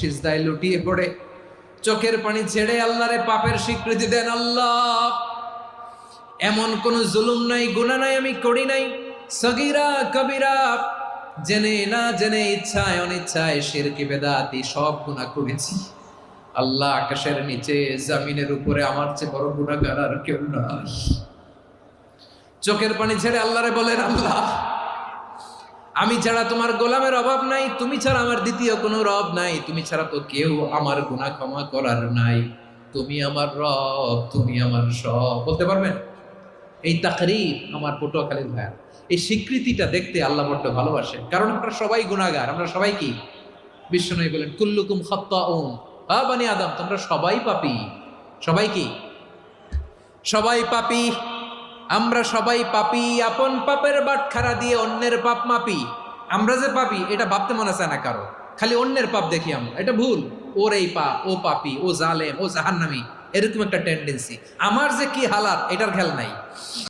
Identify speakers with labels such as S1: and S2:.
S1: সিজদায় লুটিয়ে পড়ে চোখের পানি ছেড়ে আল্লাহরে পাপের স্বীকৃতি দেন। আল্লাহ, এমন কোন জুলুম নাই, গুনাহ নাই আমি করি নাই, সগীরা কবিরা, জেনে না জেনে, ইচ্ছায় অনিচ্ছায়, শিরকি বেদাতি সব গুনাহ করেছি। আল্লাহ, আকাশের নিচে জমিনের উপরে আমার চেয়ে বড় গুনাহগার আর কেউ নাই। চোখের পানি ছেড়ে আল্লাহরে বলেন, আল্লাহ, আমি ছাড়া তোমার গোলামের অভাব নাই, তুমি ছাড়া আমার দ্বিতীয় কোনো রব নাই, তুমি ছাড়া তো কেউ আমার গুনাহ ক্ষমা করার নাই, তুমি আমার রব, তুমি আমার সব। বলতে পারবেন? এই তাকরীর আমার পটুয়াখালীর ভাইয়া, এই স্বীকৃতিটা দেখতে আল্লাহ বড্ড ভালোবাসেন, কারণ আমরা সবাই গুনাহগার। আমরা সবাই কি? বিশ্বনবী বলেন, কুল্লুকুম খাত্তাউন, বানি আদম, তোমরা সবাই পাপী। সবাই কি? সবাই পাপী। আমরা সবাই পাপী, আপন পাপের বাটখারা দিয়ে অন্যের পাপ মাপি। আমরা যে পাপী এটা ভাবতে মনে চায় না কারো, খালি অন্যের পাপ দেখি আমরা, এটা ভুল। ওর এই পাপ, ও পাপী, ও জালেম, ও জাহান্নামী, এরকম একটা টেন্ডেন্সি। আমার যে কি হালাত এটার খেয়াল নাই।